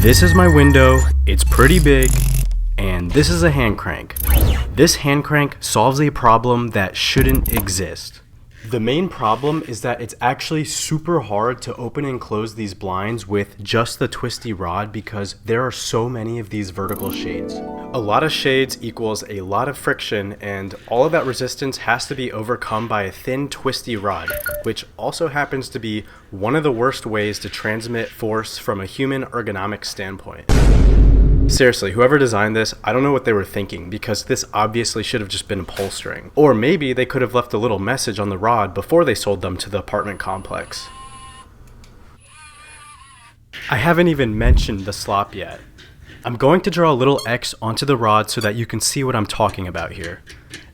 This is my window, it's pretty big, and this is a hand crank. This hand crank solves a problem that shouldn't exist. The main problem is that it's actually super hard to open and close these blinds with just the twisty rod because there are so many of these vertical shades. A lot of shades equals a lot of friction, and all of that resistance has to be overcome by a thin twisty rod, which also happens to be one of the worst ways to transmit force from a human ergonomic standpoint. Seriously, whoever designed this, I don't know what they were thinking, because this obviously should have just been upholstering. Or maybe they could have left a little message on the rod before they sold them to the apartment complex. I haven't even mentioned the slop yet. I'm going to draw a little X onto the rod so that you can see what I'm talking about here.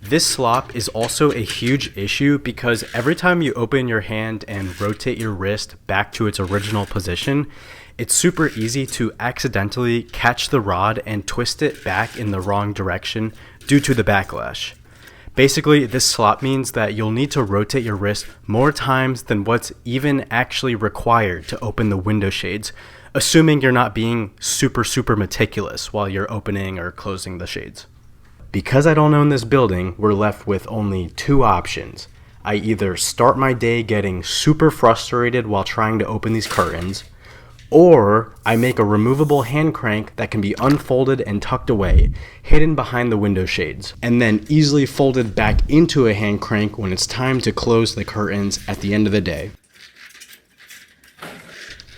This slop is also a huge issue because every time you open your hand and rotate your wrist back to its original position, it's super easy to accidentally catch the rod and twist it back in the wrong direction due to the backlash. Basically, this slop means that you'll need to rotate your wrist more times than what's even actually required to open the window shades, assuming you're not being super meticulous while you're opening or closing the shades. Because I don't own this building, we're left with only two options. I either start my day getting super frustrated while trying to open these curtains, or I make a removable hand crank that can be unfolded and tucked away, hidden behind the window shades, and then easily folded back into a hand crank when it's time to close the curtains at the end of the day.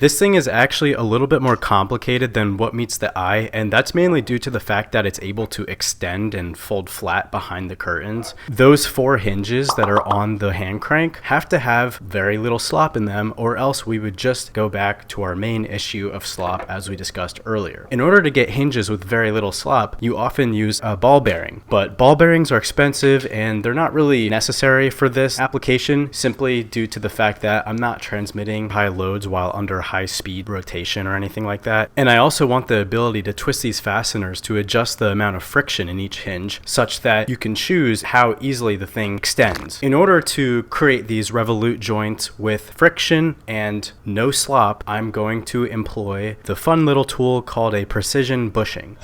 This thing is actually a little bit more complicated than what meets the eye, and that's mainly due to the fact that it's able to extend and fold flat behind the curtains. Those four hinges that are on the hand crank have to have very little slop in them, or else we would just go back to our main issue of slop as we discussed earlier. In order to get hinges with very little slop, you often use a ball bearing, but ball bearings are expensive and they're not really necessary for this application simply due to the fact that I'm not transmitting high loads while under high speed rotation or anything like that. And I also want the ability to twist these fasteners to adjust the amount of friction in each hinge such that you can choose how easily the thing extends. In order to create these revolute joints with friction and no slop, I'm going to employ the fun little tool called a precision bushing.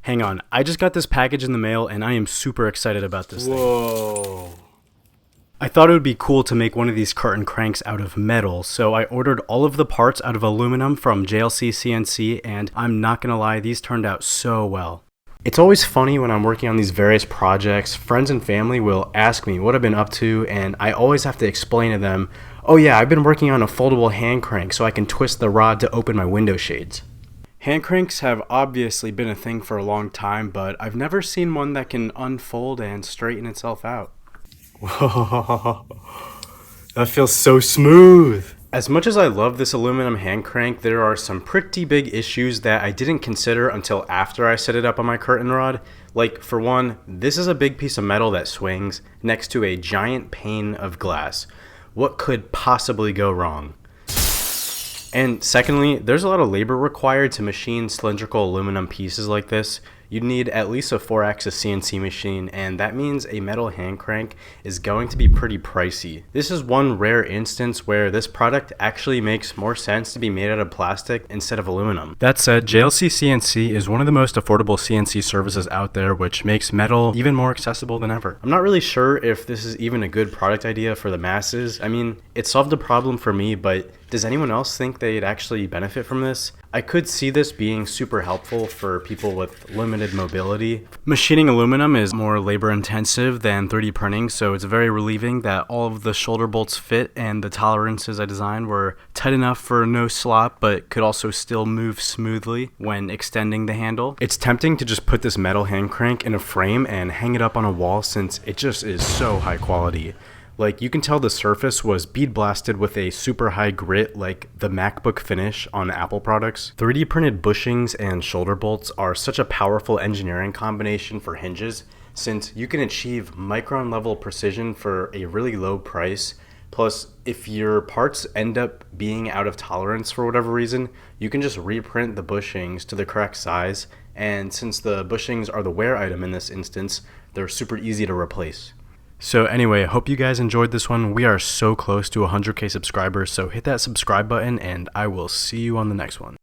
Hang on, I just got this package in the mail and I am super excited about this thing. Whoa. I thought it would be cool to make one of these curtain cranks out of metal, so I ordered all of the parts out of aluminum from JLC CNC, and I'm not gonna lie, these turned out so well. It's always funny when I'm working on these various projects, friends and family will ask me what I've been up to, and I always have to explain to them, oh yeah, I've been working on a foldable hand crank so I can twist the rod to open my window shades. Hand cranks have obviously been a thing for a long time, but I've never seen one that can unfold and straighten itself out. Whoa, that feels so smooth. As much as I love this aluminum hand crank, there are some pretty big issues that I didn't consider until after I set it up on my curtain rod. Like, for one, this is a big piece of metal that swings next to a giant pane of glass. What could possibly go wrong? And secondly, there's a lot of labor required to machine cylindrical aluminum pieces like this. You'd need at least a 4-axis CNC machine, and that means a metal hand crank is going to be pretty pricey. This is one rare instance where this product actually makes more sense to be made out of plastic instead of aluminum. That said, JLC CNC is one of the most affordable CNC services out there, which makes metal even more accessible than ever. I'm not really sure if this is even a good product idea for the masses. I mean, it solved a problem for me, but does anyone else think they'd actually benefit from this? I could see this being super helpful for people with limited mobility. Machining aluminum is more labor intensive than 3D printing, so it's very relieving that all of the shoulder bolts fit and the tolerances I designed were tight enough for no slop, but could also still move smoothly when extending the handle. It's tempting to just put this metal hand crank in a frame and hang it up on a wall since it just is so high quality. Like, you can tell the surface was bead blasted with a super high grit like the MacBook finish on Apple products. 3D printed bushings and shoulder bolts are such a powerful engineering combination for hinges since you can achieve micron level precision for a really low price. Plus, if your parts end up being out of tolerance for whatever reason, you can just reprint the bushings to the correct size, and since the bushings are the wear item in this instance, they're super easy to replace. So anyway, hope you guys enjoyed this one. We are so close to 100k subscribers, so hit that subscribe button and I will see you on the next one.